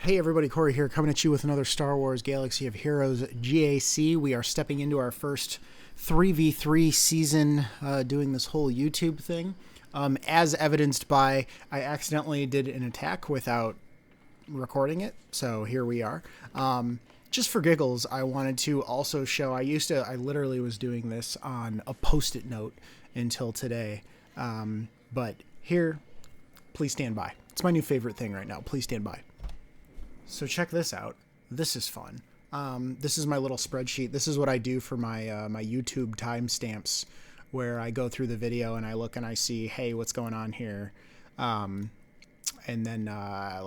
Hey everybody, Corey here, coming at you with another Star Wars Galaxy of Heroes GAC. We are stepping into our first 3v3 season doing this whole YouTube thing. As evidenced by, I accidentally did an attack without recording it, so here we are. Just for giggles, I wanted to also show, I literally was doing this on a post-it note until today, but here, please stand by. It's my new favorite thing right now, please stand by. So check this out. This is fun. This is my little spreadsheet. This is what I do for my my YouTube timestamps, where I go through the video and I look and I see, hey, what's going on here? And then I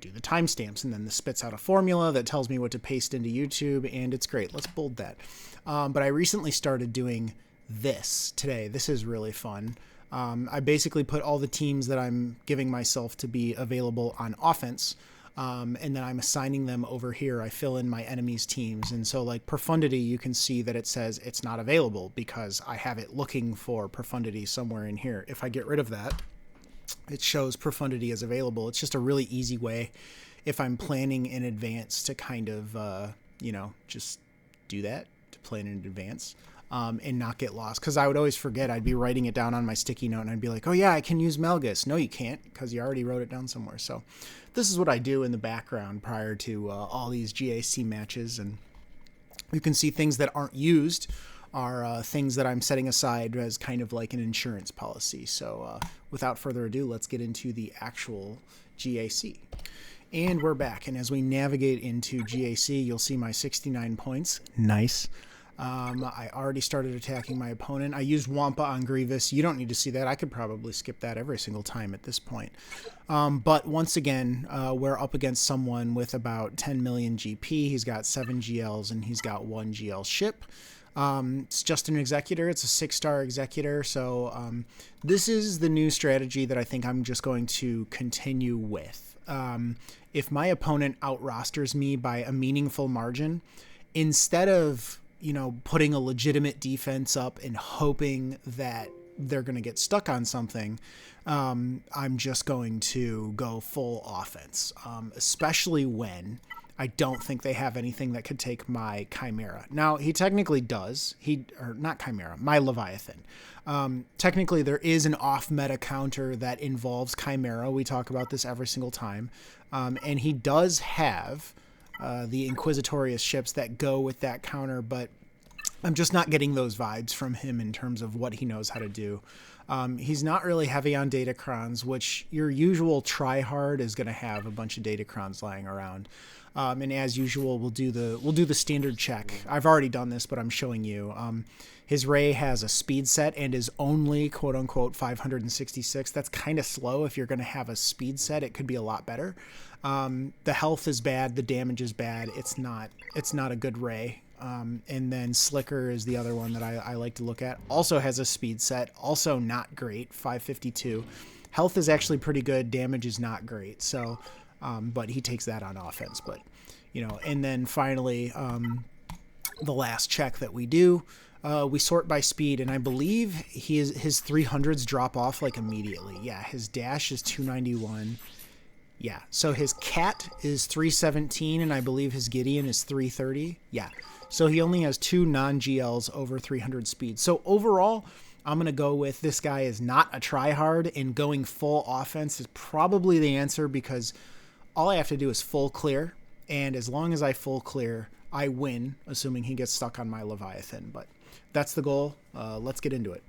do the timestamps, and then this spits out a formula that tells me what to paste into YouTube, and it's great. Let's bold that. But I recently started doing this today. This is really fun. I basically put all the teams that I'm giving myself to be available on offense. And then I'm assigning them over here. I fill in my enemies' teams. And so like Profundity, you can see that it says it's not available because I have it looking for Profundity somewhere in here. If I get rid of that, it shows Profundity as available. It's just a really easy way if I'm planning in advance to kind of, just do that, to plan in advance. And not get lost, because I would always forget. I'd be writing it down on my sticky note and I'd be like, oh yeah, I can use Malgus. No, you can't, because you already wrote it down somewhere. So this is what I do in the background prior to all these GAC matches. And you can see things that aren't used are things that I'm setting aside as kind of like an insurance policy. So without further ado, let's get into the actual GAC. And we're back. And as we navigate into GAC, you'll see my 69 points. Nice. I already started attacking my opponent. I used Wampa on Grievous. You don't need to see that. I could probably skip that every single time at this point. But once again, we're up against someone with about 10 million GP. He's got 7 GLs and he's got 1 GL ship. It's just an Executor. It's a 6-star Executor. So this is the new strategy that I think I'm just going to continue with. If my opponent out-rosters me by a meaningful margin, instead of putting a legitimate defense up and hoping that they're going to get stuck on something, I'm just going to go full offense, especially when I don't think they have anything that could take my Chimera. Now, he technically does. Not Chimera, my Leviathan. Technically, there is an off-meta counter that involves Chimera. We talk about this every single time. And he does have the Inquisitorious ships that go with that counter, but I'm just not getting those vibes from him in terms of what he knows how to do. He's not really heavy on Datacrons, which your usual tryhard is going to have a bunch of Datacrons lying around. And as usual, we'll do the standard check. I've already done this, but I'm showing you. His Rey has a speed set and is only quote unquote 566. That's kind of slow. If you're going to have a speed set, it could be a lot better. The health is bad. The damage is bad. It's not a good Rey. And then Slicker is the other one that I like to look at. Also has a speed set. Also not great. 552. Health is actually pretty good. Damage is not great. So, but he takes that on offense. But, and then finally, the last check that we do, we sort by speed, and I believe his 300s drop off like immediately. Yeah, his dash is 291. Yeah, so his Cat is 317, and I believe his Gideon is 330. Yeah, so he only has 2 non-GLs over 300 speed. So overall, I'm going to go with this guy is not a tryhard, and going full offense is probably the answer, because all I have to do is full clear, and as long as I full clear, I win, assuming he gets stuck on my Leviathan. But that's the goal. Let's get into it.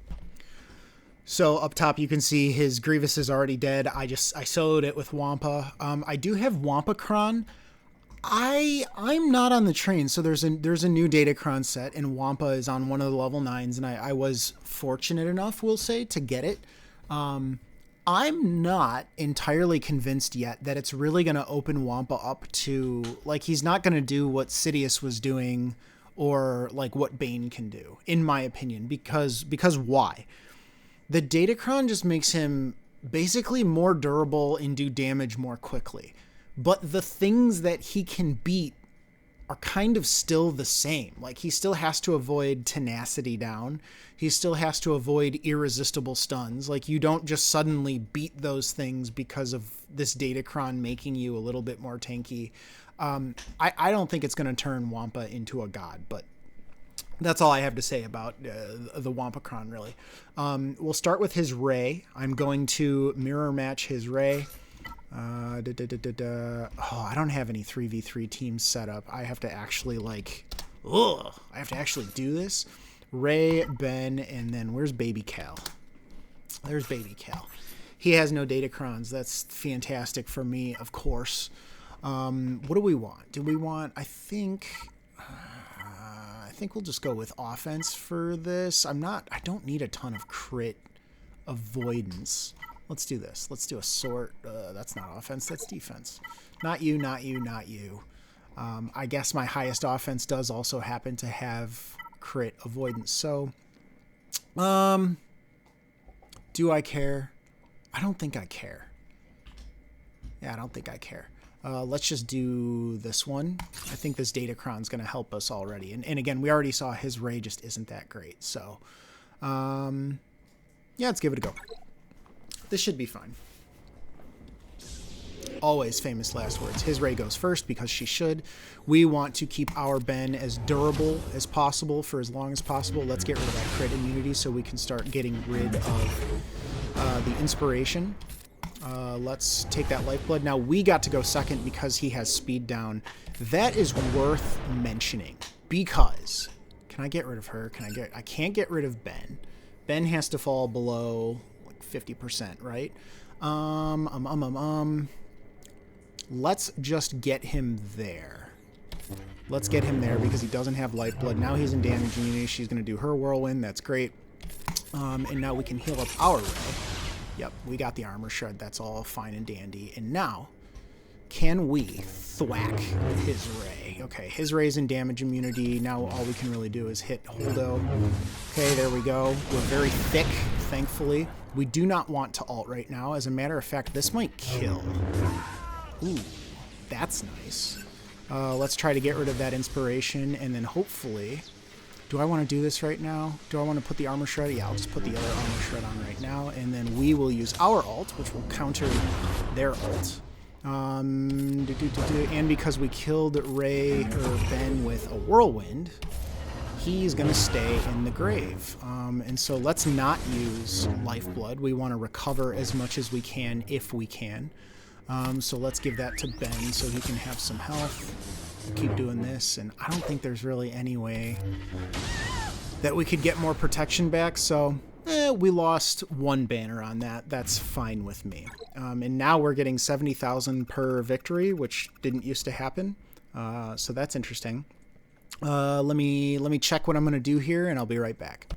So up top, you can see his Grievous is already dead. I soloed it with Wampa. I do have Wampacron. I'm not on the train. So there's a new Datacron set, and Wampa is on one of the level 9s, and I was fortunate enough, we'll say, to get it. I'm not entirely convinced yet that it's really going to open Wampa up to, like, he's not going to do what Sidious was doing or like what Bane can do, in my opinion, because why? The Datacron just makes him basically more durable and do damage more quickly. But the things that he can beat are kind of still the same. Like, he still has to avoid tenacity down. He still has to avoid irresistible stuns. Like, you don't just suddenly beat those things because of this Datacron making you a little bit more tanky. I don't think it's going to turn Wampa into a god, but that's all I have to say about the Wampacron, really. We'll start with his Rey. I'm going to mirror match his Rey. Oh, I don't have any 3v3 teams set up. I have to actually, like, I have to actually do this. Rey, Ben, and then where's Baby Cal? There's Baby Cal. He has no Datacrons. That's fantastic for me, of course. What do we want? Do we want, I think we'll just go with offense for this. I don't need a ton of crit avoidance. Let's do this. Let's do a sort. That's not offense. That's defense. Not you, not you, not you. I guess my highest offense does also happen to have crit avoidance. So, do I care? I don't think I care. Yeah, I don't think I care. Let's just do this one. I think this Datacron's going to help us already. And again, we already saw his Rey just isn't that great. So, yeah, let's give it a go. This should be fine. Always famous last words. His Rey goes first because she should. We want to keep our Ben as durable as possible for as long as possible. Let's get rid of that crit immunity so we can start getting rid of the inspiration. Let's take that lifeblood. Now, we got to go second because he has speed down. That is worth mentioning because... Can I get rid of her? I can't get rid of Ben. Ben has to fall below... 50%, right? Let's just get him there. Let's get him there because he doesn't have lifeblood. Now he's in damage immunity. She's going to do her whirlwind. That's great. And now we can heal up our Rey. Yep, we got the armor shred. That's all fine and dandy. And now, can we thwack his Rey? Okay, his Rey's in damage immunity. Now all we can really do is hit Holdo. Okay, there we go. We're very thick, thankfully. We do not want to ult right now. As a matter of fact, this might kill. Ooh, that's nice. Let's try to get rid of that inspiration, and then hopefully... Do I want to do this right now? Do I want to put the armor shred? Yeah, I'll just put the other armor shred on right now, and then we will use our ult, which will counter their ult. And because we killed Rey or Ben with a whirlwind, he's going to stay in the grave. And so let's not use lifeblood. We want to recover as much as we can if we can. So let's give that to Ben so he can have some health. Keep doing this, and I don't think there's really any way that we could get more protection back, so we lost one banner on that. That's fine with me. And now we're getting 70,000 per victory, which didn't used to happen, so that's interesting. Let me check what I'm going to do here, and I'll be right back.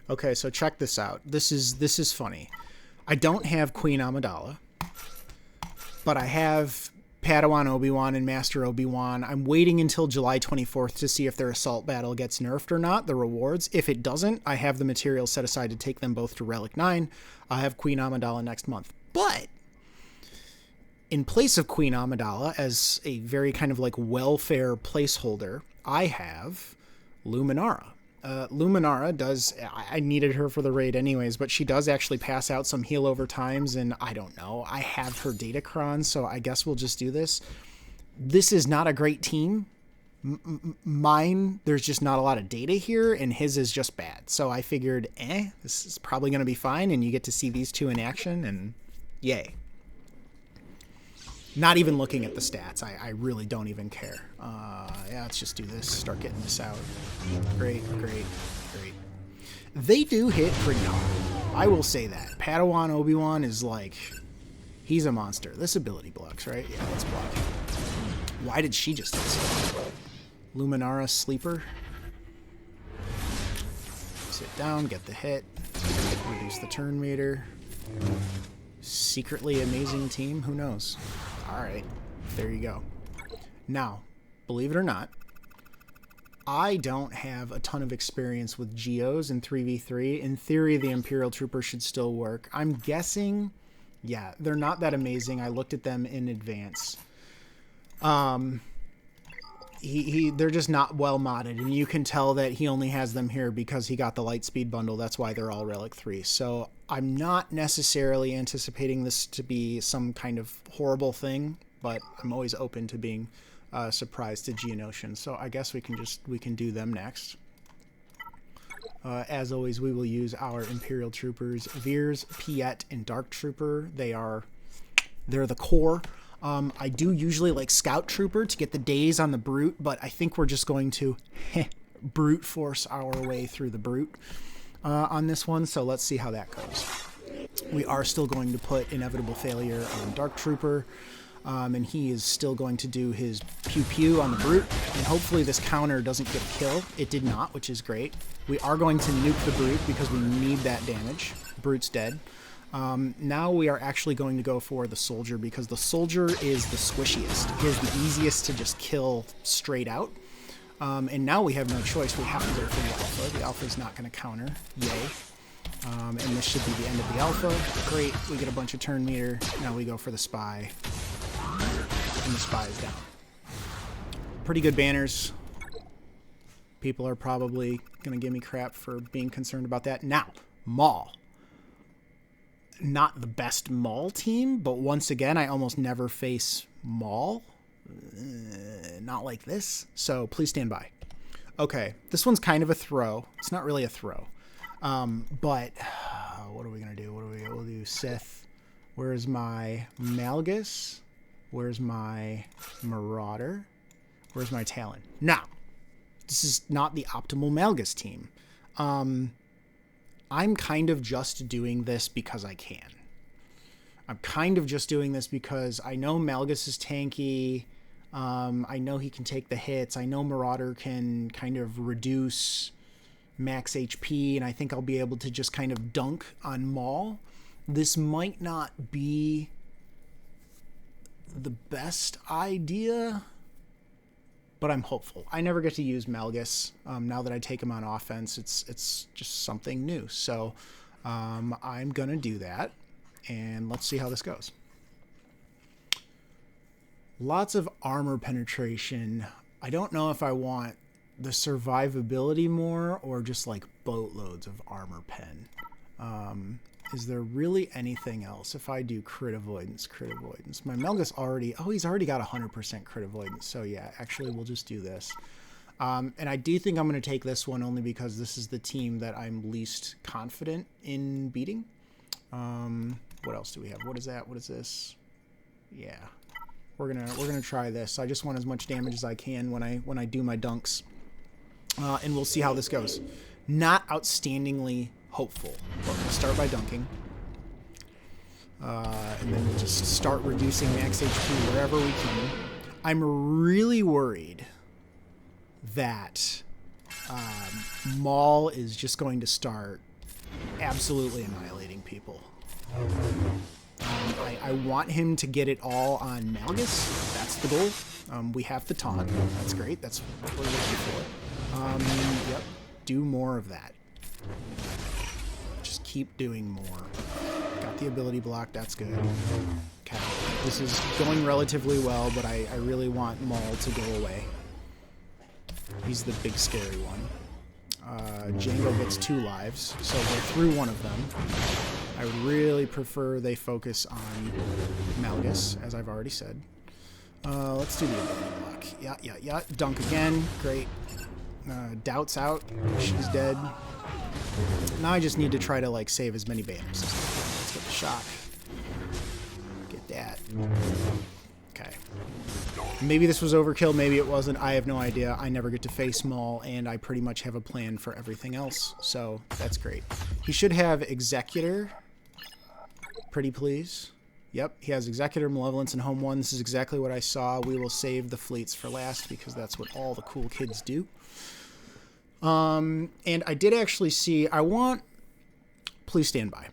Okay, so check this out. This is funny. I don't have Queen Amidala, but I have Padawan Obi-Wan and Master Obi-Wan. I'm waiting until July 24th to see if their assault battle gets nerfed or not, the rewards. If it doesn't, I have the material set aside to take them both to Relic 9. I have Queen Amidala next month. But in place of Queen Amidala, as a very kind of like welfare placeholder, I have Luminara. Luminara does, I needed her for the raid anyways, but she does actually pass out some heal over times, and I don't know. I have her Datacron, so I guess we'll just do this. This is not a great team. Mine, there's just not a lot of data here, and his is just bad. So I figured, this is probably going to be fine, and you get to see these two in action, and yay. Not even looking at the stats. I really don't even care. Yeah, let's just do this. Start getting this out. Great, great, great. They do hit pretty hard. I will say that. Padawan Obi-Wan is like... He's a monster. This ability blocks, right? Yeah, let's block him. Why did she just hit so? Luminara Sleeper. Sit down, get the hit. Reduce the turn meter. Secretly amazing team? Who knows? Alright, there you go. Now, believe it or not, I don't have a ton of experience with Geos in 3v3. In theory, the Imperial Trooper should still work. I'm guessing, yeah, they're not that amazing. I looked at them in advance. they're just not well modded, and you can tell that he only has them here because he got the Lightspeed bundle. That's why they're all Relic 3. So I'm not necessarily anticipating this to be some kind of horrible thing, but I'm always open to being surprised to Geonosians. So I guess we can do them next. As always, we will use our Imperial Troopers, Veers, Piet, and Dark Trooper. They're the core. I do usually like Scout Trooper to get the days on the Brute, but I think we're just going to brute force our way through the Brute on this one, so let's see how that goes. We are still going to put Inevitable Failure on Dark Trooper, and he is still going to do his pew-pew on the Brute, and hopefully this counter doesn't get a kill. It did not, which is great. We are going to nuke the Brute because we need that damage. Brute's dead. Now we are actually going to go for the Soldier because the Soldier is the squishiest. He is the easiest to just kill straight out. And now we have no choice. We have to go for the Alpha. The Alpha is not going to counter. Yay. And this should be the end of the Alpha. Great. We get a bunch of turn meter. Now we go for the Spy. And the Spy is down. Pretty good banners. People are probably going to give me crap for being concerned about that. Now, Maul. Not the best Maul team, but once again, I almost never face Maul. Not like this. So please stand by. Okay, this one's kind of a throw. It's not really a throw. But what are we going to do? We'll do Sith. Where's my Malgus? Where's my Marauder? Where's my Talon? Now, this is not the optimal Malgus team. I'm kind of just doing this because I can. I'm kind of just doing this because I know Malgus is tanky. I know he can take the hits. I know Marauder can kind of reduce max HP, and I think I'll be able to just kind of dunk on Maul. This might not be the best idea, but I'm hopeful. I never get to use Malgus. Now that I take him on offense, it's just something new. So I'm going to do that, and let's see how this goes. Lots of armor penetration. I don't know if I want the survivability more or just like boatloads of armor pen. Is there really anything else? If I do crit avoidance. My Malgus he's already got 100% crit avoidance. So yeah, actually we'll just do this. And I do think I'm going to take this one only because this is the team that I'm least confident in beating. What else do we have? What is that? What is this? Yeah. We're gonna try this. I just want as much damage as I can when I do my dunks. And we'll see how this goes. Not outstandingly hopeful, but we'll start by dunking. And then we'll just start reducing max HP wherever we can. I'm really worried that Maul is just going to start absolutely annihilating people. I want him to get it all on Malgus. That's the goal. We have the taunt. That's great. That's what we're looking for. Yep. Do more of that. Just keep doing more. Got the ability block. That's good. Okay. This is going relatively well, but I really want Maul to go away. He's the big scary one. Django gets 2 lives, so we're through one of them. I would really prefer they focus on Malgus, as I've already said. Let's do the ability block. Yeah. Dunk again. Great. Doubt's out. She's dead. Now I just need to try to like save as many banners. Let's get the shock. Get that. Okay. Maybe this was overkill, maybe it wasn't. I have no idea. I never get to face Maul, and I pretty much have a plan for everything else. So that's great. He should have Executor. Pretty please. Yep, he has Executor, Malevolence, and Home 1. This is exactly what I saw. We will save the fleets for last because that's what all the cool kids do. And I did actually see... Please stand by.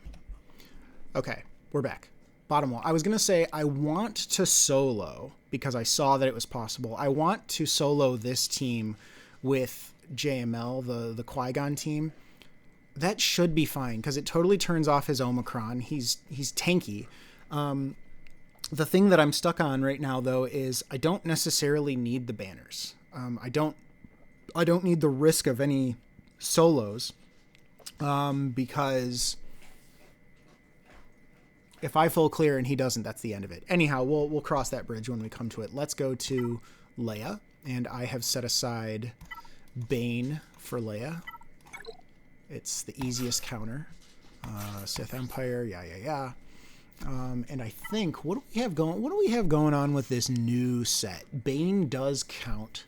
Okay, we're back. Bottom wall. I was going to say I want to solo, because I saw that it was possible. I want to solo this team with JML, the Qui-Gon team. That should be fine, because it totally turns off his Omicron. He's tanky. The thing that I'm stuck on right now, though, is I don't necessarily need the banners. I don't need the risk of any solos, because if I full clear and he doesn't, that's the end of it. Anyhow, we'll cross that bridge when we come to it. Let's go to Leia, and I have set aside Bane for Leia. It's the easiest counter. Sith Empire, yeah. And I think, what do we have going on with this new set? Bane does count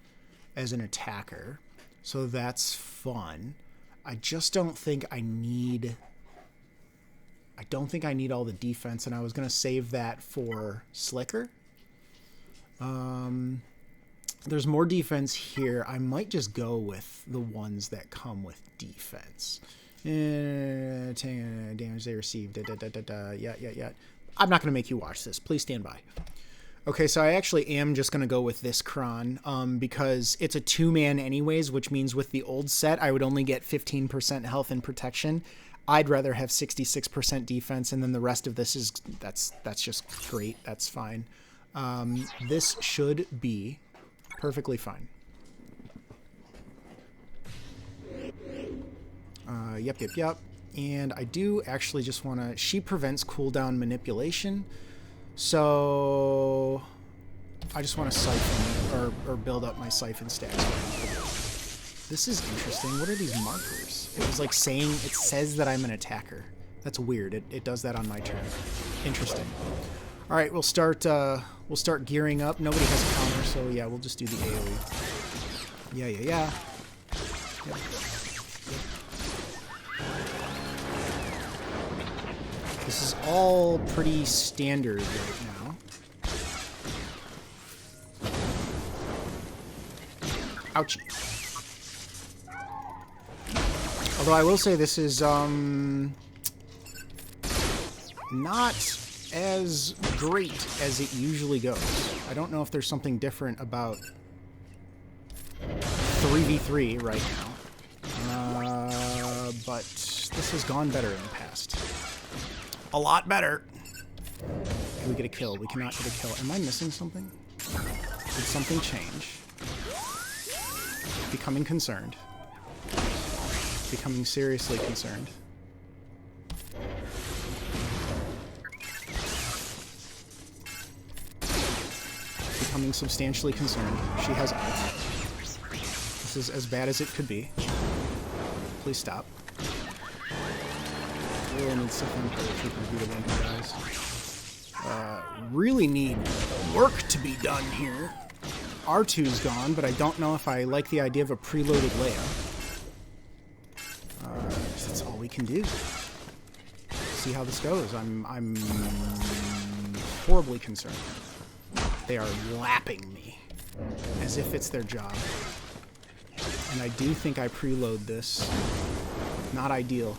as an attacker, so that's fun. I just don't think I need all the defense, and I was going to save that for Slicker. There's more defense here. I might just go with the ones that come with defense. Damage they received. Yeah. I'm not going to make you watch this. Please stand by. Okay, so I actually am just going to go with this Kron, because it's a 2-man anyways, which means with the old set, I would only get 15% health and protection. I'd rather have 66% defense, and then the rest of this is, that's just great. That's fine. This should be perfectly fine. Yep. And I do actually just want to... She prevents cooldown manipulation. So I just want to siphon or build up my siphon stacks. This is interesting. What are these markers? It was like saying... It says that I'm an attacker. That's weird. It does that on my turn. Interesting. All right, we'll start gearing up. Nobody has a counter, so yeah, we'll just do the AoE. Yeah. Yep. This is all pretty standard right now. Ouchie. Although I will say this is not as great as it usually goes. I don't know if there's something different about 3v3 right now. But this has gone better in the past. A lot better. Can we get a kill? We cannot get a kill. Am I missing something? Did something change? Becoming concerned. Becoming seriously concerned. Becoming substantially concerned. She has ult. This is as bad as it could be. Please stop. Really need something for the trooper to be the one who dies. Really need work to be done here. R2's gone, but I don't know if I like the idea of a preloaded Leia. That's all we can do. See how this goes. I'm horribly concerned. They are lapping me as if it's their job. And I do think I preload this. Not ideal.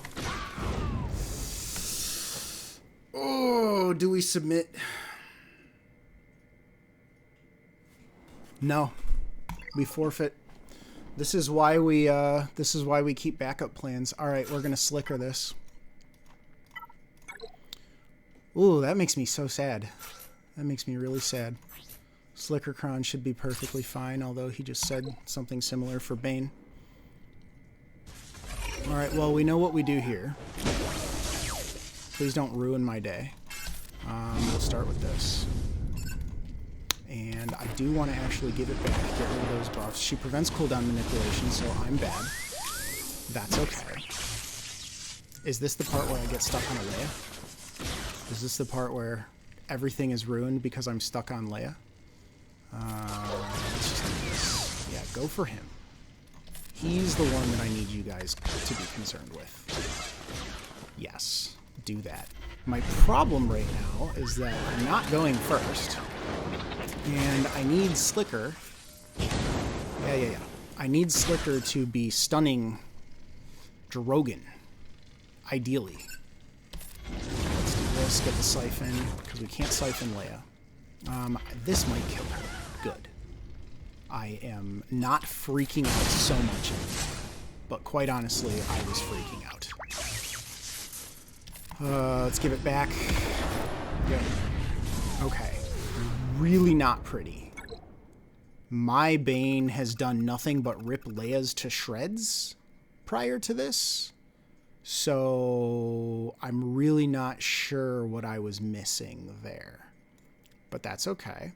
Oh, do we submit? No. We forfeit. This is why we keep backup plans. All right, we're going to slicker this. Ooh, that makes me so sad. That makes me really sad. Slicker Kron should be perfectly fine, although he just said something similar for Bane. All right, well, we know what we do here. Please don't ruin my day. We'll start with this. And I do want to actually give it back, get rid of those buffs. She prevents cooldown manipulation, so I'm bad. That's okay. Is this the part where I get stuck on a Leia? Is this the part where everything is ruined because I'm stuck on Leia? Let's just do this. Yeah, go for him. He's the one that I need you guys to be concerned with. Yes, do that. My problem right now is that I'm not going first. And I need Slicker. Yeah. I need Slicker to be stunning Drogon. Ideally. Let's do this, get the siphon, because we can't siphon Leia. This might kill her. Good. I am not freaking out so much anymore. But quite honestly, I was freaking out. Let's give it back. Good. Okay. Really not pretty. My Bane has done nothing but rip Leia's to shreds prior to this. So I'm really not sure what I was missing there. But that's okay.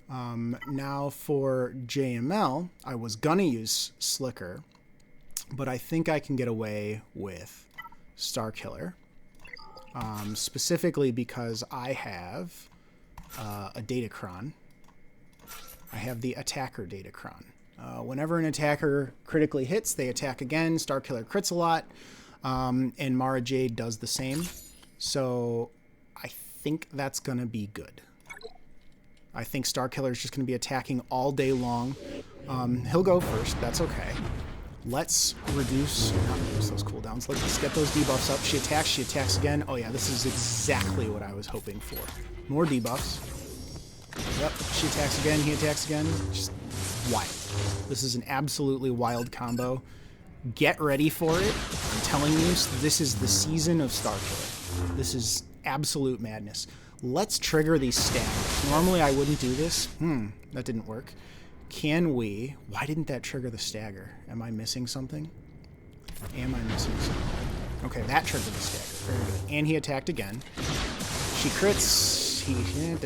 Now for JML, I was gonna use Slicker, but I think I can get away with Starkiller. Specifically because I have a Datacron. I have the attacker Datacron. Whenever an attacker critically hits, they attack again. Starkiller crits a lot, and Mara Jade does the same. So I think that's gonna be good. I think Starkiller is just going to be attacking all day long. He'll go first. That's okay. Let's not reduce those cooldowns. Let's get those debuffs up. She attacks again. Oh yeah, this is exactly what I was hoping for. More debuffs. Yep, she attacks again, he attacks again. Just wild. This is an absolutely wild combo. Get ready for it. I'm telling you, this is the season of Starkiller. This is absolute madness. Let's trigger these staggers. Normally I wouldn't do this. That didn't work. Can we? Why didn't that trigger the stagger? Am I missing something? Am I missing something? Okay, that triggered the stagger. Very good. And he attacked again. She crits. Yep.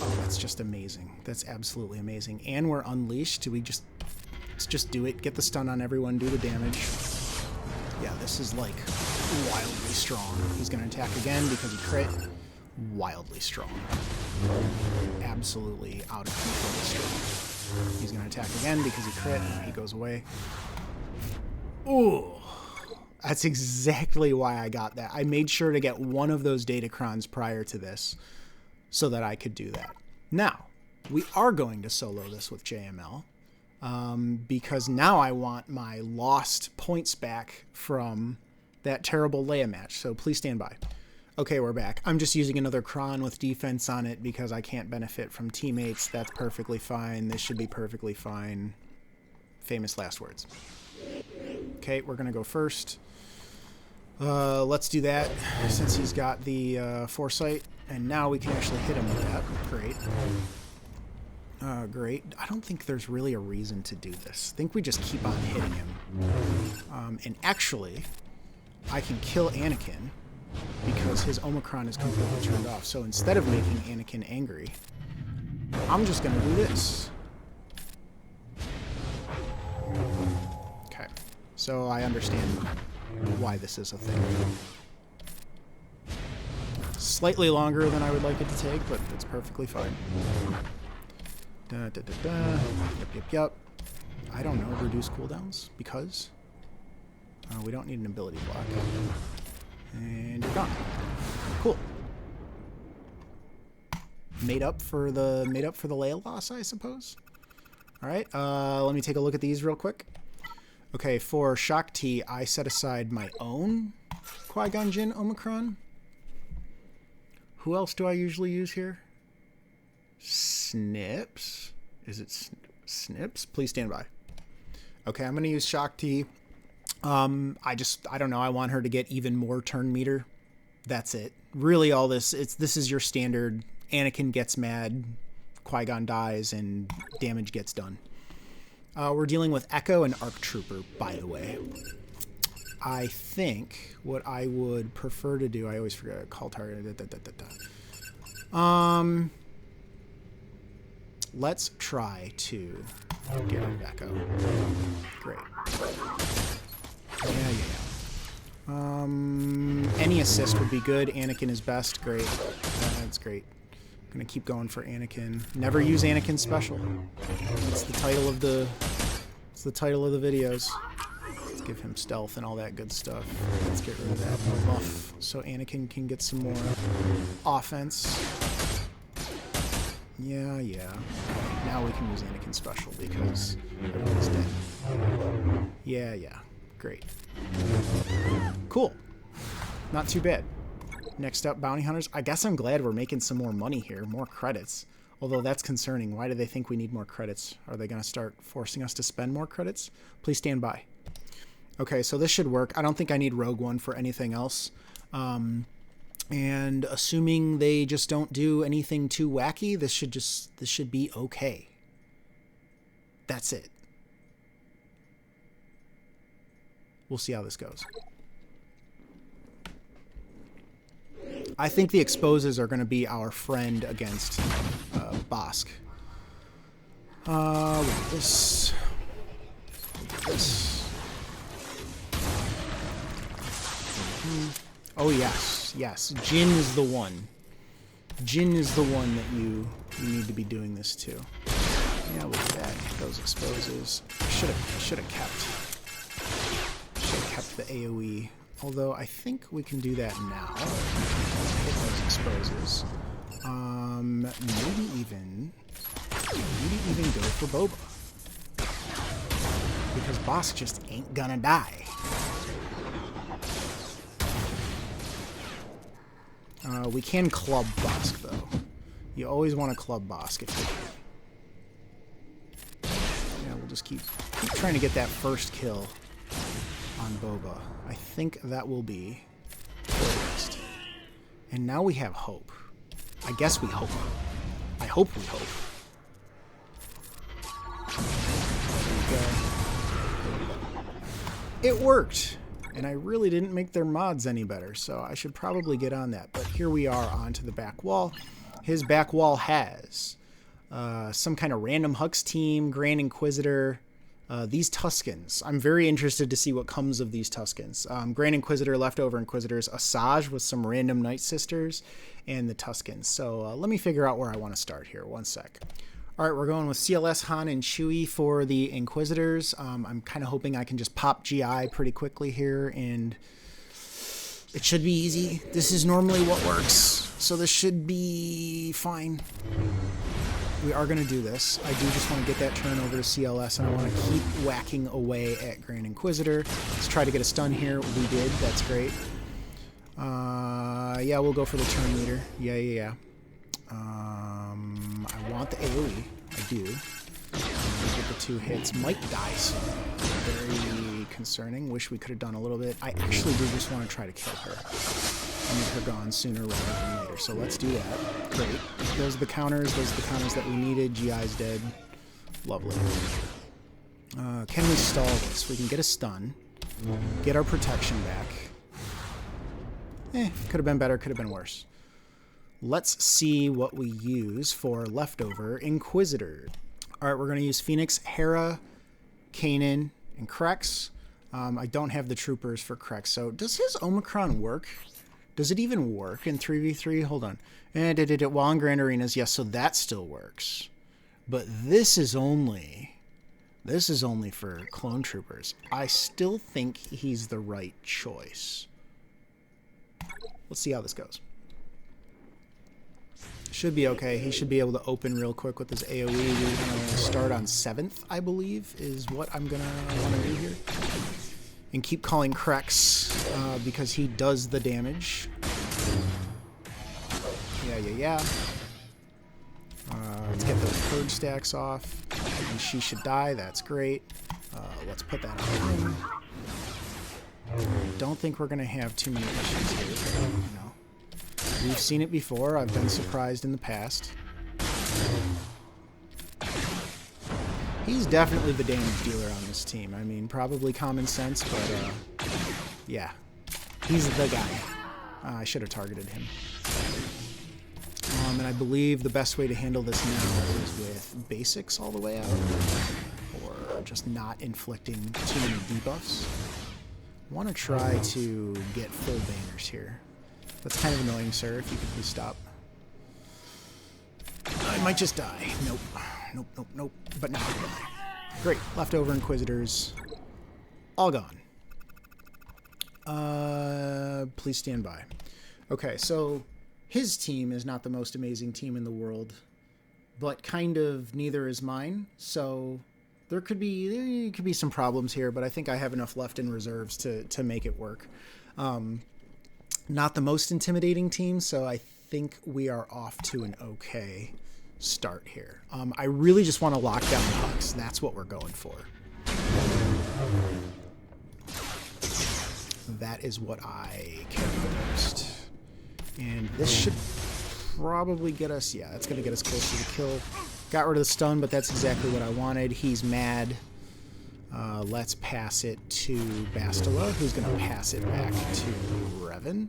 Oh, that's just amazing. That's absolutely amazing. And we're unleashed. Let's just do it. Get the stun on everyone. Do the damage. Yeah, this is like wildly strong. He's going to attack again because he crit. Wildly strong. Absolutely out of control strong. He's going to attack again because he crit and he goes away. Ooh. That's exactly why I got that. I made sure to get one of those Datacrons prior to this so that I could do that. Now, we are going to solo this with JML because now I want my lost points back from that terrible Leia match. So please stand by. Okay, we're back. I'm just using another Kron with defense on it because I can't benefit from teammates. That's perfectly fine. This should be perfectly fine. Famous last words. Okay, we're going to go first. Let's do that since he's got the foresight. And now we can actually hit him with that. Great. Great. I don't think there's really a reason to do this. I think we just keep on hitting him. And actually, I can kill Anakin because his Omicron is completely turned off. So instead of making Anakin angry, I'm just going to do this. Okay. So I understand why this is a thing. Slightly longer than I would like it to take, but it's perfectly fine. Yep. I don't know. Reduce cooldowns because we don't need an ability block. And you're gone. Cool. Made up for the Leia loss, I suppose. All right. Let me take a look at these real quick. Okay, for Shaak'Ti, I set aside my own Qui-Gon Jinn Omicron. Who else do I usually use here? Snips. Is it Snips? Please stand by. Okay, I'm going to use Shaak'Ti. I don't know. I want her to get even more turn meter. That's it. Really all this is your standard Anakin gets mad, Qui-Gon dies, and damage gets done. We're dealing with Echo and Arc Trooper, by the way. I think what I would prefer to do, I always forget to call target. Let's try to get rid of Echo. Great. Yeah. Any assist would be good. Anakin is best. Great. That's great. I'm gonna keep going for Anakin. Never use Anakin special. That's the title of the. It's the title of the videos. Let's give him stealth and all that good stuff. Let's get rid of that buff so Anakin can get some more offense. Yeah. Now we can use Anakin special because everyone's dead. Yeah. Great. Cool. Not too bad. Next up, bounty hunters. I guess I'm glad we're making some more money here, more credits. Although that's concerning. Why do they think we need more credits? Are they going to start forcing us to spend more credits? Please stand by. Okay, so this should work. I don't think I need Rogue One for anything else. And assuming they just don't do anything too wacky, this should be okay. That's it. We'll see how this goes. I think the exposes are going to be our friend against Bosk. This. Oh yes, yes. Jin is the one. Jin is the one that you need to be doing this to. Yeah, look at that. Those exposes. I should have kept the AoE. Although I think we can do that now. Hit those exposes. Maybe even go for Boba. Because Bosk just ain't gonna die. We can club Bosk though. You always want to club Bosk if you can. Yeah, we'll just keep trying to get that first kill on Boba. I think that will be first. And now we have hope. I guess we hope. I hope we hope. It worked. And I really didn't make their mods any better, so I should probably get on that. But here we are onto the back wall. His back wall has some kind of random Hux team, Grand Inquisitor, these Tuskens. I'm very interested to see what comes of these Tuskens. Grand Inquisitor, Leftover Inquisitors, Asajj with some random Night Sisters, and the Tuskens. So let me figure out where I want to start here. One sec. All right, we're going with CLS, Han, and Chewie for the Inquisitors. I'm kind of hoping I can just pop GI pretty quickly here, and it should be easy. This is normally what works, so this should be fine. We are going to do this. I do just want to get that turn over to CLS, and I want to keep whacking away at Grand Inquisitor. Let's try to get a stun here. We did. That's great. Yeah, we'll go for the turn leader. Yeah. I want the AoE. I do. Get the 2 hits. Might die soon. Very concerning. Wish we could have done a little bit. I actually do just want to try to kill her. I need her gone sooner rather than later. So let's do that. Great. Those are the counters. Those are the counters that we needed. GI's dead. Lovely. Can we stall this? We can get a stun. Get our protection back. Could have been better. Could have been worse. Let's see what we use for Leftover Inquisitor. All right, we're going to use Phoenix, Hera, Kanan, and Krex. I don't have the troopers for Krex, so does his Omicron work? Does it even work in 3v3? Hold on. And did it while in Grand Arenas? Yes, so that still works. But this is only for clone troopers. I still think he's the right choice. Let's see how this goes. Should be okay. He should be able to open real quick with his AoE. We're going to start on 7th, I believe, is what I'm going to want to do here. And keep calling Krex, because he does the damage. Yeah. Let's get those purge stacks off. And she should die. That's great. Let's put that on him. Don't think we're going to have too many issues here. You know. We've seen it before. I've been surprised in the past. He's definitely the damage dealer on this team. I mean, probably common sense, but yeah. He's the guy. I should have targeted him. And I believe the best way to handle this now is with basics all the way out. Or just not inflicting too many debuffs. I want to try to get full banners here. That's kind of annoying, sir. If you could please stop. I might just die. Nope. But now I die. Great. Leftover Inquisitors. All gone. Please stand by. Okay, so his team is not the most amazing team in the world, but kind of neither is mine. So there could be some problems here, but I think I have enough left in reserves to make it work. Not the most intimidating team, so I think we are off to an okay start here. I really just want to lock down the Hux. That's what we're going for. That is what I care about most. And this should probably get us, yeah, that's going to get us close to the kill. Got rid of the stun, but that's exactly what I wanted. He's mad. Let's pass it to Bastila, who's going to pass it back to Revan,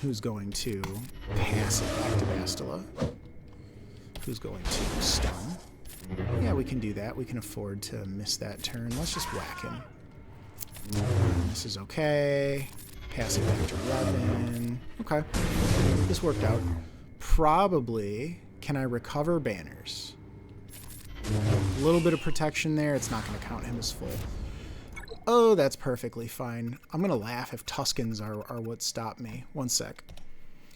who's going to pass it back to Bastila, who's going to stun. Yeah, we can do that. We can afford to miss that turn. Let's just whack him. This is okay. Pass it back to Revan. Okay. This worked out. Probably, can I recover banners? A little bit of protection there. It's not going to count him as full. Oh, that's perfectly fine. I'm going to laugh if Tuskens are what stopped me. One sec.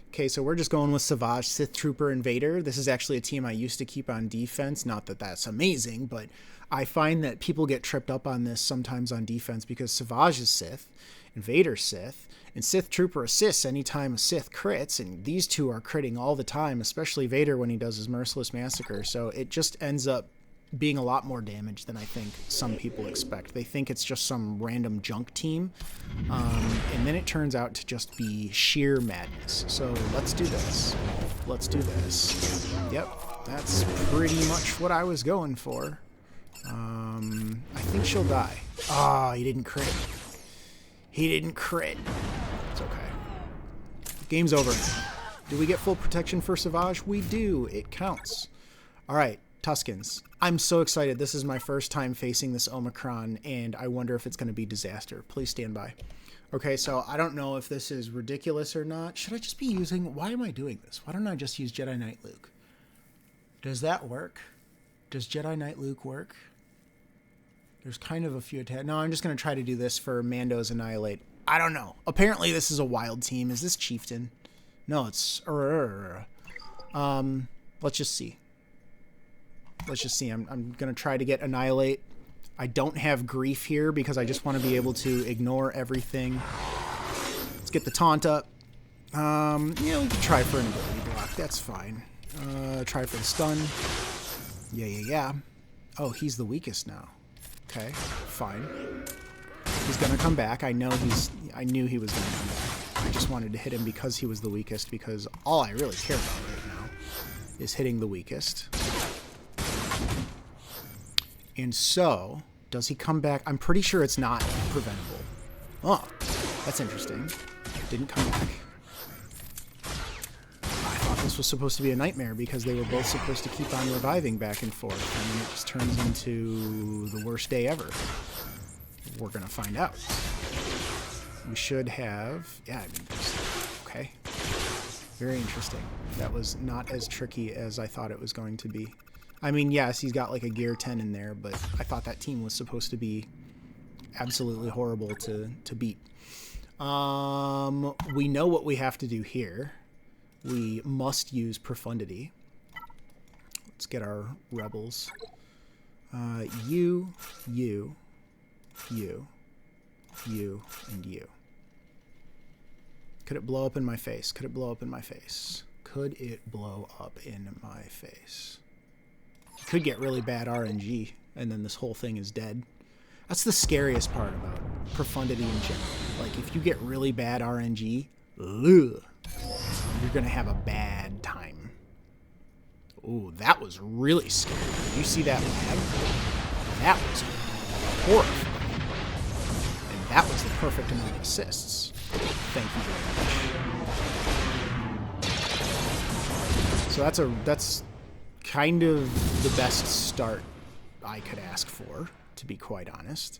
Okay, so we're just going with Asajj, Sith Trooper, and Vader. This is actually a team I used to keep on defense. Not that that's amazing, but I find that people get tripped up on this sometimes on defense because Asajj is Sith, and Vader's Sith, and Sith Trooper assists anytime a Sith crits, and these two are critting all the time, especially Vader when he does his Merciless Massacre. So it just ends up being a lot more damage than I think some people expect. They think it's just some random junk team, and then it turns out to just be sheer madness. So let's do this. Let's do this. Yep, that's pretty much what I was going for. I think she'll die. Ah, he didn't crit. He didn't crit. It's okay. Game's over. Do we get full protection for Asajj? We do. It counts. All right. Tuskens. I'm so excited. This is my first time facing this Omicron, and I wonder if it's going to be disaster. Please stand by. Okay, so I don't know if this is ridiculous or not. Should I just be using... Why am I doing this? Why don't I just use Jedi Knight Luke? Does that work? Does Jedi Knight Luke work? There's kind of a few attacks. No, I'm just going to try to do this for Mando's Annihilate. I don't know. Apparently this is a wild team. Is this Chieftain? No, it's... let's just see. Let's just see. I'm going to try to get Annihilate. I don't have Grief here because I just want to be able to ignore everything. Let's get the taunt up. Yeah, we can try for an ability block. That's fine. Try for the stun. Yeah. Oh, he's the weakest now. Okay, fine. He's going to come back. I knew he was going to come back. I just wanted to hit him because he was the weakest, because all I really care about right now is hitting the weakest. And so, does he come back? I'm pretty sure it's not preventable. Oh, that's interesting. Didn't come back. I thought this was supposed to be a nightmare because they were both supposed to keep on reviving back and forth. And then it just turns into the worst day ever. We're going to find out. We should have... Yeah, I mean, okay. Very interesting. That was not as tricky as I thought it was going to be. I mean, yes, he's got like a gear 10 in there, but I thought that team was supposed to be absolutely horrible to beat. We know what we have to do here. We must use Profundity. Let's get our rebels. You, and you. Could it blow up in my face? Could it blow up in my face? Could it blow up in my face? Could get really bad RNG, and then this whole thing is dead. That's the scariest part about Profundity in general. Like, if you get really bad RNG, you're going to have a bad time. Ooh, that was really scary. Did you see that lag? That was horrifying. And that was the perfect amount of assists. Thank you very much. So that's kind of the best start I could ask for, to be quite honest.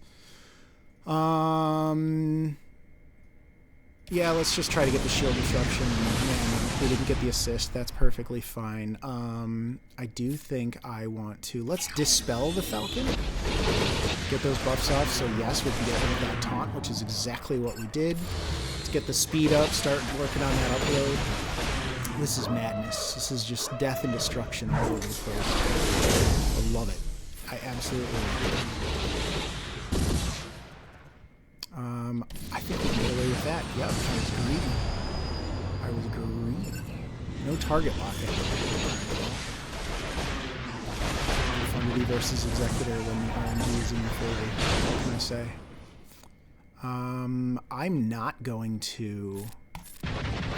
Yeah, let's just try to get the shield disruption. Man, we didn't get the assist. That's perfectly fine. I do think I want to... Let's dispel the Falcon. Get those buffs off. So yes, we can get rid of that taunt, which is exactly what we did. Let's get the speed up, start working on that upload. This is madness. This is just death and destruction all over the place. I love it. I absolutely love it. I think we can get away with that. Yep, I was greedy. No target lock. Profundity versus Executor when the RNG is in your favor. What can I say? I'm not going to...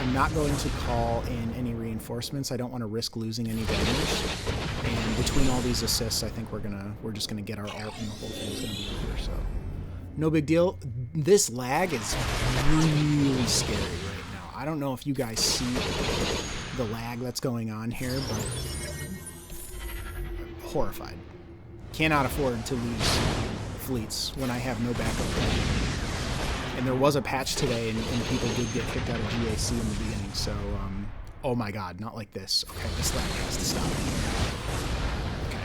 I'm not going to call in any reinforcements. I don't want to risk losing any damage. And between all these assists, I think we're just gonna get our ult and the whole thing's gonna be over. So no big deal. This lag is really scary right now. I don't know if you guys see the lag that's going on here, but I'm horrified. Cannot afford to lose fleets when I have no backup plan. And there was a patch today, and people did get kicked out of GAC in the beginning, so, oh my god, not like this. Okay, this lag has to stop. Okay.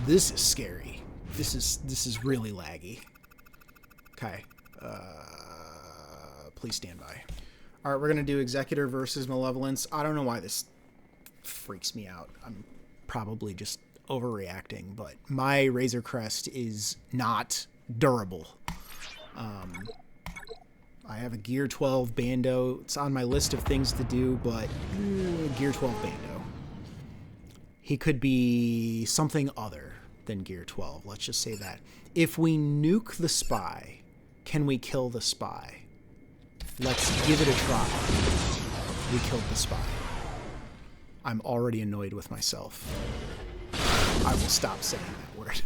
This is scary. This is really laggy. Okay. Please stand by. Alright, we're gonna do Executor versus Malevolence. I don't know why this freaks me out. I'm probably just overreacting, but my Razor Crest is not durable. I have a Gear 12 Bando. It's on my list of things to do, but Gear 12 Bando. He could be something other than Gear 12. Let's just say that. If we nuke the spy, can we kill the spy? Let's give it a try. We killed the spy. I'm already annoyed with myself. I will stop saying that word.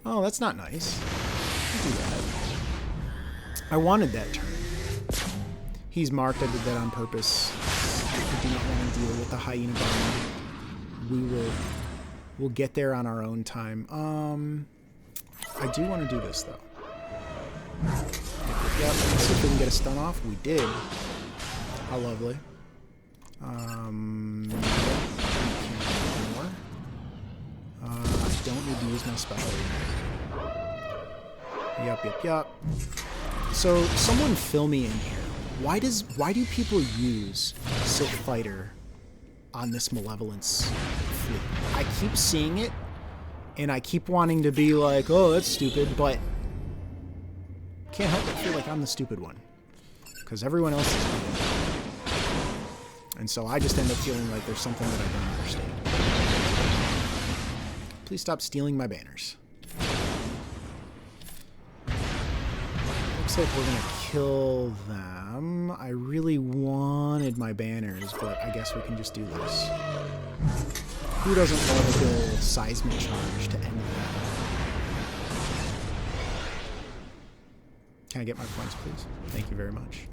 Oh, that's not nice. Don't do that. I wanted that turn. He's marked. I did that on purpose. I do not want to deal with the hyena bomb. We'll get there on our own time. I do want to do this though. Yep, let's see if we can get a stun off. We did. How lovely. I don't need to use my special. Yup. So, someone fill me in here. Why do people use Sith Fighter on this Malevolence fleet? I keep seeing it, and I keep wanting to be like, oh, that's stupid, but can't help but feel like I'm the stupid one. Because everyone else is doing it. And so I just end up feeling like there's something that I don't understand. Please stop stealing my banners. Looks like we're going to kill them. I really wanted my banners, but I guess we can just do this. Who doesn't want a good seismic charge to end that? Can I get my points, please? Thank you very much.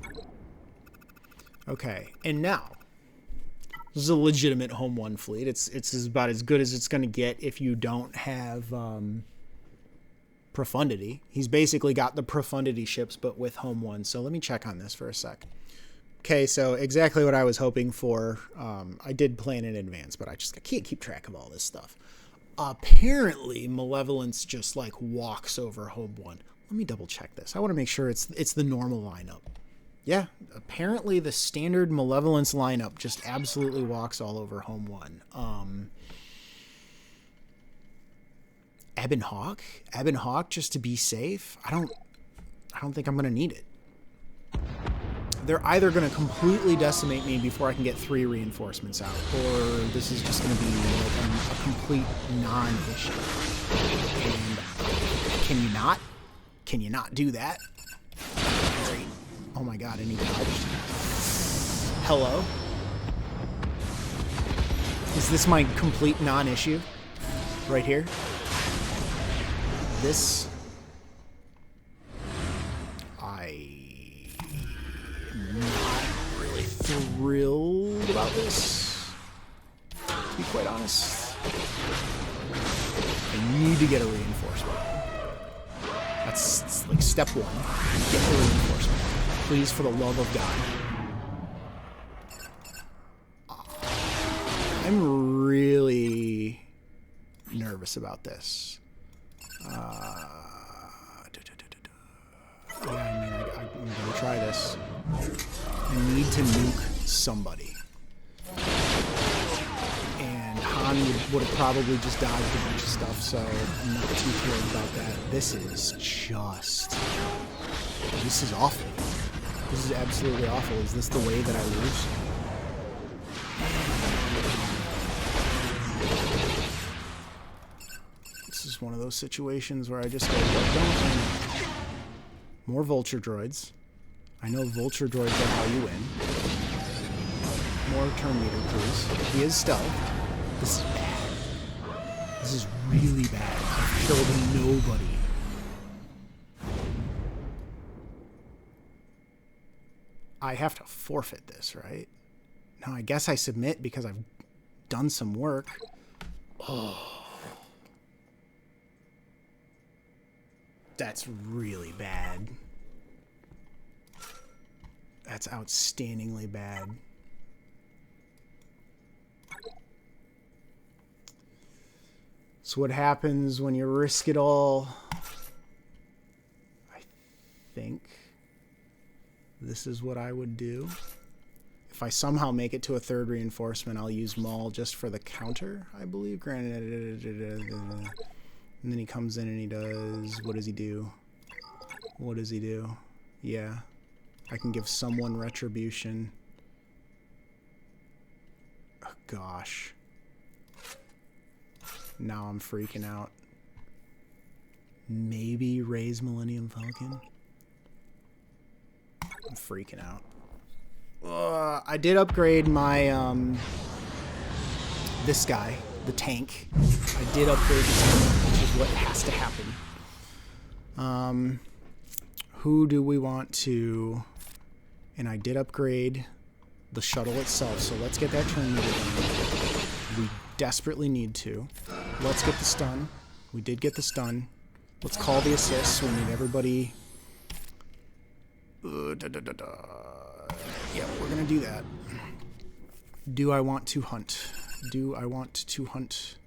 Okay, and now, this is a legitimate Home 1 fleet. It's about as good as it's going to get if you don't have Profundity. He's basically got the Profundity ships, but with Home 1. So let me check on this for a sec. Okay, so exactly what I was hoping for. I did plan in advance, but I can't keep track of all this stuff. Apparently, Malevolence just like walks over Home 1. Let me double check this. I want to make sure it's the normal lineup. Yeah, apparently the standard Malevolence lineup just absolutely walks all over Home 1. Ebb and Hawk? Ebb and Hawk just to be safe? I don't think I'm going to need it. They're either going to completely decimate me before I can get 3 reinforcements out, or this is just going to be like a complete non-issue. And can you not do that? Great. Oh my god, and he dodged. Hello? Is this my complete non-issue? Right here? This... I am not really thrilled about this, to be quite honest. I need to get a reinforcement. That's like step 1. Get the reinforcement. Please, for the love of God. I'm really nervous about this. Yeah, I mean, I'm going to try this. I need to nuke somebody. And Han would have probably just dodged a bunch of stuff, so I'm not too thrilled about that. This is awful. This is absolutely awful. Is this the way that I lose? This is one of those situations where I just go, don't. More vulture droids. I know Vulture Droids are how you win. More turn meter, please. He is stealth. This is bad. This is really bad. I've killed nobody. I have to forfeit this, right? No, I guess I submit because I've done some work. Oh. That's really bad. That's outstandingly bad. So what happens when you risk it all? I think this is what I would do. If I somehow make it to a third reinforcement, I'll use Maul just for the counter, I believe. Granted, and then he comes in and he does... What does he do? What does he do? Yeah. I can give someone retribution. Oh, gosh. Now I'm freaking out. Maybe Rey's Millennium Falcon? I'm freaking out. I did upgrade my, this guy, the tank. I did upgrade the tank, which is what has to happen. Who do we want to... And I did upgrade the shuttle itself, so let's get that turn meter done. We desperately need to. Let's get the stun. We did get the stun. Let's call the assists. We need everybody... Yeah, we're gonna do that. Do I want to hunt? Do I want to hunt?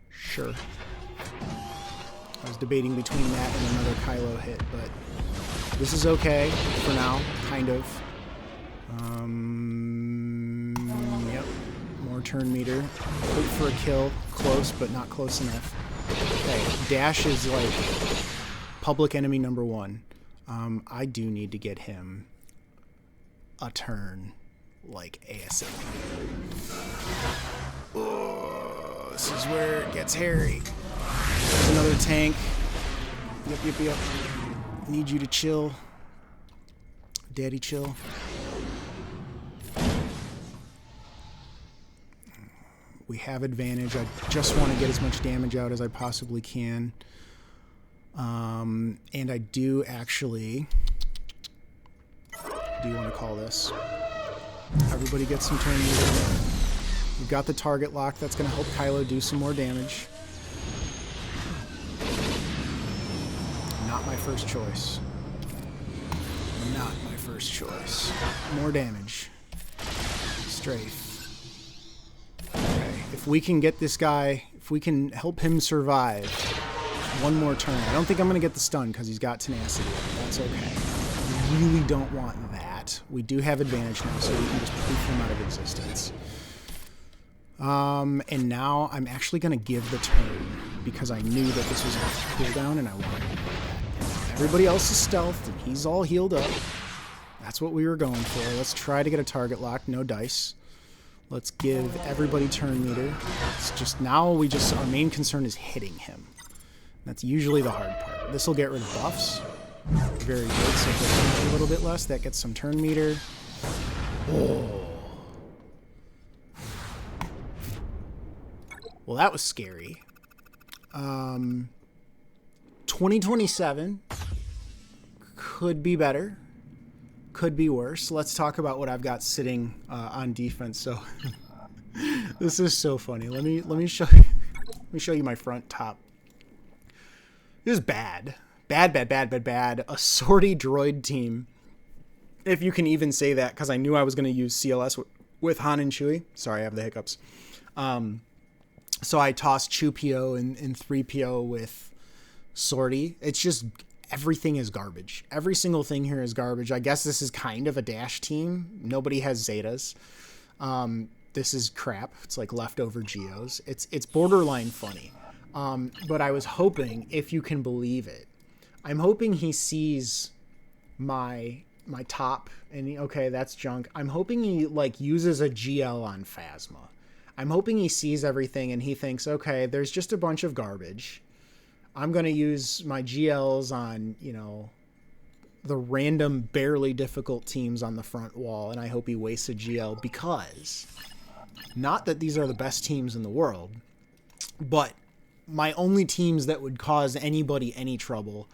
Sure. I was debating between that and another Kylo hit, but this is okay for now, kind of. Yep. More turn meter. Hope for a kill. Close, but not close enough. Okay, Dash is like public enemy number 1. I do need to get him a turn, like ASAP. Oh, this is where it gets hairy. There's another tank. Yep. Need you to chill. Daddy, chill. We have advantage. I just want to get as much damage out as I possibly can. And I do actually... Do you want to call this? Everybody gets some turn meter. We've got the target lock. That's going to help Kylo do some more damage. Not my first choice. Not my first choice. More damage. Strafe. Okay. If we can get this guy, if we can help him survive one more turn. I don't think I'm going to get the stun because he's got tenacity. That's okay. We really don't want that. We do have advantage now, so we can just poof him out of existence. And now I'm actually going to give the turn because I knew that this was a cooldown and I wanted to do that. Everybody else is stealthed and he's all healed up. That's what we were going for. Let's try to get a target lock. No dice. Let's give everybody turn meter. It's just now our main concern is hitting him. That's usually the hard part. This will get rid of buffs. Very good. So if we a little bit less, that gets some turn meter. Oh. Well, that was scary. 2027 could be better. Could be worse. Let's talk about what I've got sitting on defense. So this is so funny. Let me show you. Let me show you my front top. This is bad. Bad. A sortie droid team. If you can even say that, because I knew I was going to use CLS with Han and Chewie. Sorry, I have the hiccups. So I tossed Chew-PO and 3PO with sortie. It's just, everything is garbage. Every single thing here is garbage. I guess this is kind of a dash team. Nobody has Zetas. This is crap. It's like leftover Geos. It's borderline funny. But I was hoping, if you can believe it, I'm hoping he sees my top and okay, that's junk. I'm hoping he like uses a GL on Phasma. I'm hoping he sees everything and he thinks, okay, there's just a bunch of garbage. I'm going to use my GLs on, the random, barely difficult teams on the front wall, and I hope he wastes a GL because, not that these are the best teams in the world, but my only teams that would cause anybody any trouble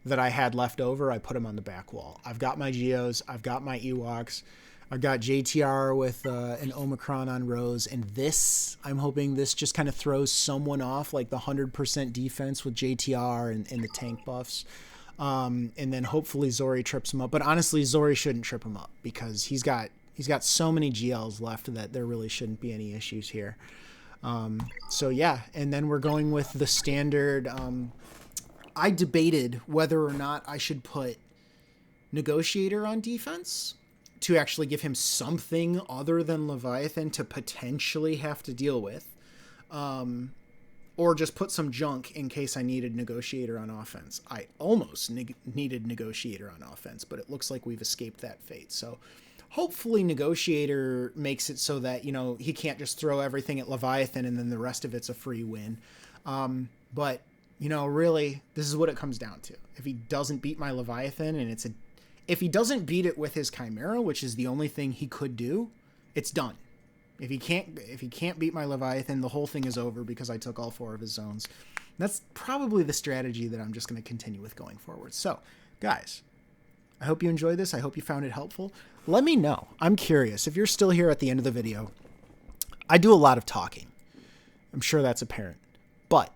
that I had left over, I put them on the back wall. I've got my Geos, I've got my Ewoks, I've got JTR with an Omicron on Rose, and this, I'm hoping this just kind of throws someone off, like the 100% defense with JTR and the tank buffs. And then hopefully Zori trips him up. But honestly, Zori shouldn't trip him up because he's got so many GLs left that there really shouldn't be any issues here. So yeah, and then we're going with the standard. I debated whether or not I should put Negotiator on defense to actually give him something other than Leviathan to potentially have to deal with. Or just put some junk in case I needed Negotiator on offense. I almost needed Negotiator on offense, but it looks like we've escaped that fate. So hopefully Negotiator makes it so that, you know, he can't just throw everything at Leviathan and then the rest of it's a free win. But, you know, really, this is what it comes down to. If he doesn't beat my Leviathan and if he doesn't beat it with his Chimera, which is the only thing he could do, it's done. If he can't beat my Leviathan, the whole thing is over because I took all 4 of his zones. That's probably the strategy that I'm just going to continue with going forward. So, guys, I hope you enjoyed this. I hope you found it helpful. Let me know. I'm curious. If you're still here at the end of the video, I do a lot of talking. I'm sure that's apparent. But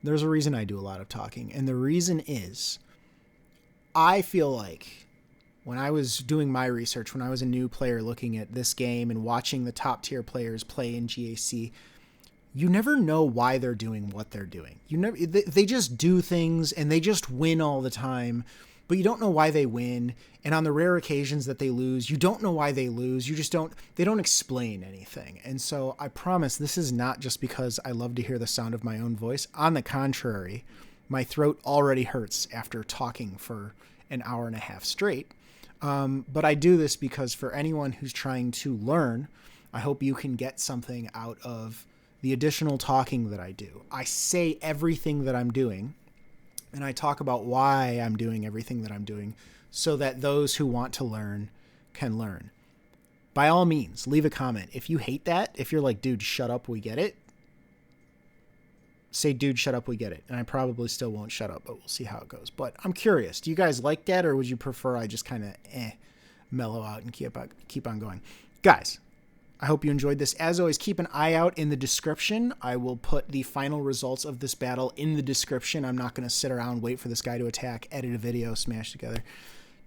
there's a reason I do a lot of talking. And the reason is I feel like when I was doing my research, when I was a new player looking at this game and watching the top tier players play in GAC, you never know why they're doing what they're doing. They just do things and they just win all the time, but you don't know why they win. And on the rare occasions that they lose, you don't know why they lose. They don't explain anything. And so I promise this is not just because I love to hear the sound of my own voice. On the contrary, my throat already hurts after talking for an hour and a half straight. But I do this because for anyone who's trying to learn, I hope you can get something out of the additional talking that I do. I say everything that I'm doing, and I talk about why I'm doing everything that I'm doing so that those who want to learn can learn. By all means, leave a comment. If you hate that, if you're like, dude, shut up, we get it, say, dude, shut up, we get it. And I probably still won't shut up, but we'll see how it goes. But I'm curious, do you guys like that, or would you prefer I just kind of mellow out and keep on going? Guys, I hope you enjoyed this. As always, keep an eye out in the description. I will put the final results of this battle in the description. I'm not going to sit around, wait for this guy to attack, edit a video, smash together.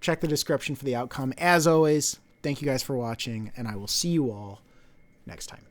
Check the description for the outcome. As always, thank you guys for watching, and I will see you all next time.